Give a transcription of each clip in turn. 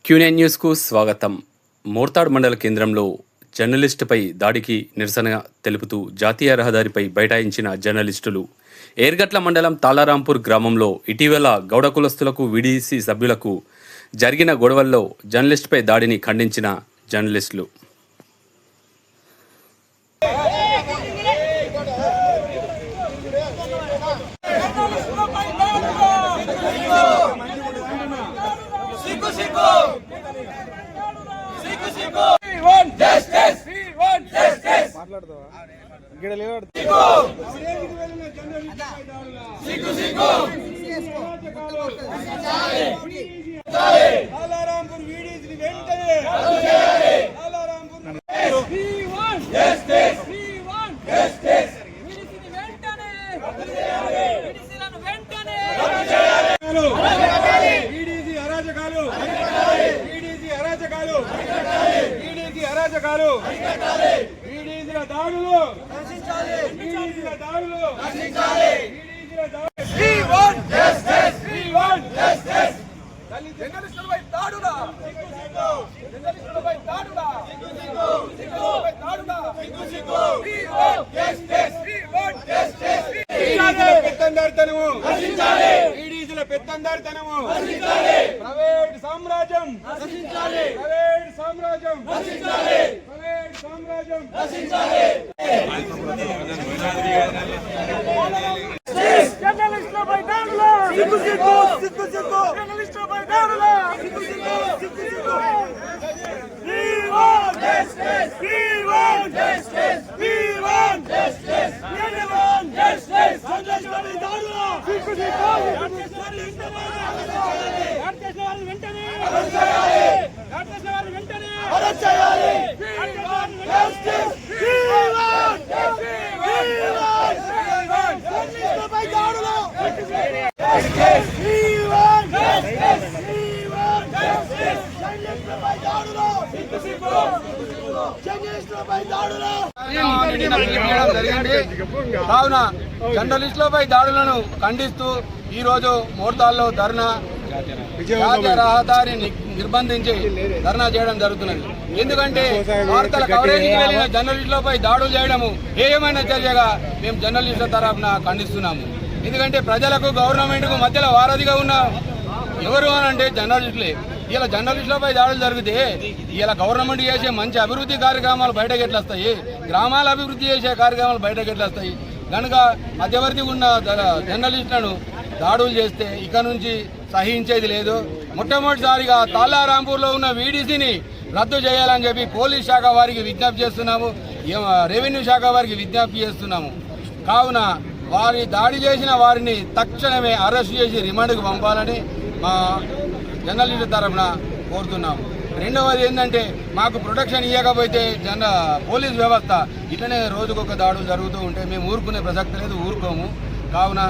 Q9 న్యూస్కు స్వాగతం. మోర్తాడ్ మండల కేంద్రంలో జర్నలిస్టుపై దాడికి నిరసనగా తెలుపుతూ జాతీయ రహదారిపై బైఠాయించిన జర్నలిస్టులు. ఏర్గట్ల మండలం తాళారాంపూర్ గ్రామంలో ఇటీవల గౌడ కులస్తులకు వీడీసీ సభ్యులకు జరిగిన గొడవల్లో జర్నలిస్టుపై దాడిని ఖండించిన జర్నలిస్టులు. కావున జర్నలిస్టులపై దాడులను ఖండిస్తూ ఈ రోజు మోర్తాల్లో ధర్నా జాతీయ రహదారి నిర్బంధించి ధర్నా చేయడం జరుగుతున్నది. ఎందుకంటే వార్తల కవరేజీకి వెళ్లిన జర్నలిస్టులపై దాడులు చేయడము ఏమైన చర్యగా మేము జర్నలిస్టుల తరఫున ఖండిస్తున్నాము. ఎందుకంటే ప్రజలకు గవర్నమెంట్ కు మధ్యలో వారధిగా ఉన్న ఎవరు అని అంటే జర్నలిస్టులే. ఇలా జర్నలిస్టులపై దాడులు జరిగితే ఇలా గవర్నమెంట్ చేసే మంచి అభివృద్ధి కార్యక్రమాలు బయటకు ఎట్లా వస్తాయి, గ్రామాల అభివృద్ధి చేసే కార్యక్రమాలు బయటకు ఎట్లా వస్తాయి? కనుక మధ్యవర్తి ఉన్న జర్నలిస్టులను దాడులు చేస్తే ఇక నుంచి సహించేది లేదు. మొట్టమొదటిసారిగా తాళారాంపూర్లో ఉన్న వీడీసీని రద్దు చేయాలని చెప్పి పోలీస్ శాఖ వారికి విజ్ఞప్తి చేస్తున్నాము, రెవెన్యూ శాఖ వారికి విజ్ఞప్తి చేస్తున్నాము. కావున వారి దాడి చేసిన వారిని తక్షణమే అరెస్ట్ చేసి రిమాండ్కు పంపాలని మా జర్నలిస్టు తరఫున కోరుతున్నాము. రెండవది ఏంటంటే మాకు ప్రొటెక్షన్ ఇవ్వకపోతే పోలీస్ వ్యవస్థ ఇట్లనే రోజుకొక దాడులు జరుగుతూ ఉంటే మేము ఊరుకునే ప్రసక్తి లేదు, ఊరుకోము. కావున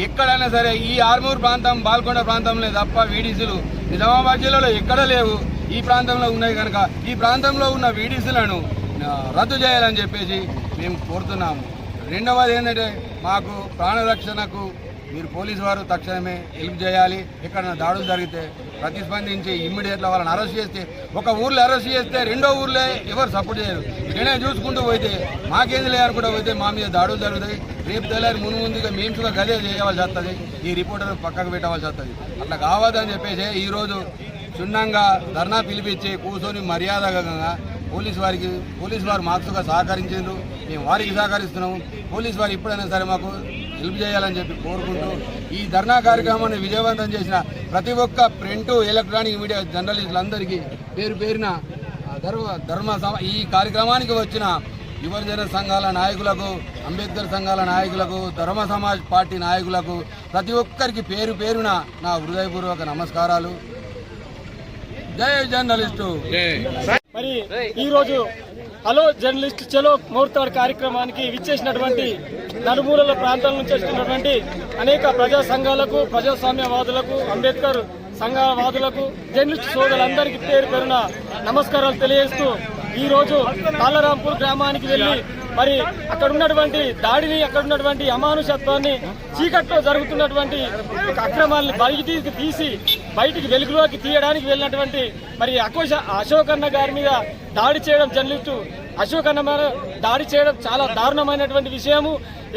ఎక్కడైనా సరే ఈ ఆర్మూర్ ప్రాంతం, బాల్కొండ ప్రాంతంలో తప్ప వీడీసీలు నిజామాబాద్ జిల్లాలో ఎక్కడ లేవు, ఈ ప్రాంతంలో ఉన్నాయి. కనుక ఈ ప్రాంతంలో ఉన్న వీడీసీలను రద్దు చేయాలని చెప్పేసి మేము కోరుతున్నాము. రెండవది ఏంటంటే మాకు ప్రాణరక్షణకు మీరు పోలీసు వారు తక్షణమే హెల్ప్ చేయాలి. ఎక్కడైనా దాడులు జరిగితే ప్రతిస్పందించి ఇమ్మీడియట్గా వాళ్ళని అరెస్ట్ చేస్తే, ఒక ఊర్లో అరెస్ట్ చేస్తే రెండో ఊర్లో ఎవరు సపోర్ట్ చేయరు. ఇక్కడనే చూసుకుంటూ పోతే మాకేది లేదనుకుంటూ పోతే మా మీద దాడులు జరుగుతాయి. రేపు తెల్లారి ముందుగా మేము గదే చేయవలసి వస్తుంది, ఈ రిపోర్టర్ పక్కకు పెట్టవలసి వస్తుంది. అట్లా కావద్దని చెప్పేసి ఈరోజు క్షుణ్ణంగా ధర్నా పిలిపించి కూర్చొని మర్యాదగా పోలీసు వారు మాకుగా సహకరించారు, మేము వారికి సహకరిస్తున్నాము. పోలీసు వారు ఇప్పుడైనా సరే మాకు హెల్ప్ చేయాలని చెప్పి కోరుకుంటూ ఈ ధర్నా కార్యక్రమాన్ని విజయవంతం చేసిన ప్రతి ఒక్క ప్రింట్, ఎలక్ట్రానిక్ మీడియా జర్నలిస్టులందరికీ పేరు పేరున ఈ కార్యక్రమానికి వచ్చిన యువజన సంఘాల నాయకులకు, అంబేద్కర్ సంఘాల నాయకులకు, ధర్మ సమాజ్ పార్టీ నాయకులకు ప్రతి ఒక్కరికి పేరు పేరున నా హృదయపూర్వక నమస్కారాలు. జై జర్నలిస్టు. మరి ఈరోజు హలో జర్నలిస్ట్ చలో మోర్తాడ్ కార్యక్రమానికి విచ్చేసినటువంటి నలుమూలల ప్రాంతాల నుంచి వచ్చినటువంటి అనేక ప్రజా సంఘాలకు, ప్రజాస్వామ్యవాదులకు, అంబేద్కర్ సంఘవాదులకు, జర్నలిస్ట్ సోదరులందరికీ పేరు పేరున నమస్కారాలు తెలియజేస్తూ ఈ రోజు తాళారాంపూర్ గ్రామానికి వెళ్లి మరి అక్కడ ఉన్నటువంటి దాడిని, అక్కడ ఉన్నటువంటి అమానుషత్వాన్ని, చీకట్లో జరుగుతున్నటువంటి అక్రమాలని బయటికి తీసి బయటికి వెలుగులోకి తీయడానికి వెళ్ళినటువంటి మరి అశోక్ అన్న గారి మీద దాడి చేయడం, జర్నలిస్టు అశోక్ అన్న మీద దాడి చేయడం చాలా దారుణమైనటువంటి విషయము.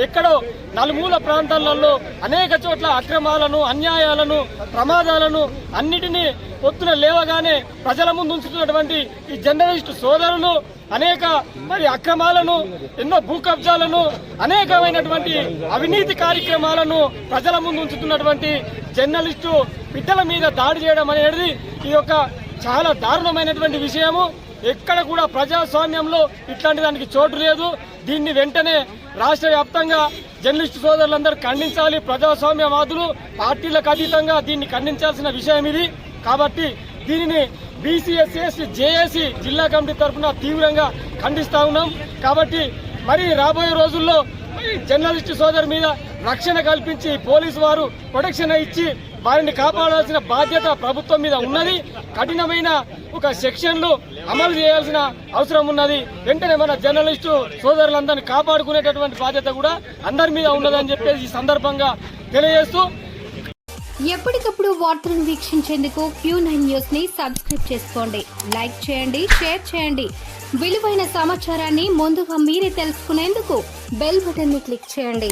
ఎక్కడో నలుమూల ప్రాంతాలలో అనేక చోట్ల అక్రమాలను, అన్యాయాలను, ప్రమాదాలను అన్నిటినీ పొత్తున లేవగానే ప్రజల ముందు ఉంచుతున్నటువంటి ఈ జర్నలిస్టు సోదరులు అనేక మరి అక్రమాలను, ఎన్నో భూ కబ్జాలను, అనేకమైనటువంటి అవినీతి కార్యక్రమాలను ప్రజల ముందు ఉంచుతున్నటువంటి జర్నలిస్టు బిడ్డల మీద దాడి చేయడం అనేది ఈ యొక్క చాలా దారుణమైనటువంటి విషయము. ఎక్కడ కూడా ప్రజాస్వామ్యంలో ఇట్లాంటి దానికి చోటు లేదు. దీన్ని వెంటనే రాష్ట్ర వ్యాప్తంగా జర్నలిస్టు సోదరులందరూ ఖండించాలి. ప్రజాస్వామ్యవాదులు పార్టీలకు అతీతంగా దీన్ని ఖండించాల్సిన విషయం ఇది. కాబట్టి దీనిని బీసీఎస్ఎస్ జేఏసీ జిల్లా కమిటీ తరఫున తీవ్రంగా ఖండిస్తా ఉన్నాం. కాబట్టి మరి రాబోయే రోజుల్లో జర్నలిస్టు సోదరు మీద రక్షణ కల్పించి పోలీసు వారు ప్రొటెక్షన్ ఇచ్చి వారిని కాపాడాల్సిన బాధ్యత ప్రభుత్వం మీద ఉన్నది. కఠినమైన ఒక సెక్షన్లు అమలు చేయాల్సిన అవసరం ఉన్నది. వెంటనే మన జర్నలిస్టు సోదరులందరినీ కాపాడుకునేటటువంటి బాధ్యత కూడా అందరి మీద ఉన్నదని చెప్పేసి ఈ సందర్భంగా తెలియజేస్తూ, ఎప్పటికప్పుడు వార్తలను వీక్షించేందుకు Q9 న్యూస్ ని సబ్స్క్రైబ్ చేసుకోండి, లైక్ చేయండి, షేర్ చేయండి. విలువైన సమాచారాన్ని ముందుగా మీరే తెలుసుకునేందుకు బెల్ బటన్ ని క్లిక్ చేయండి.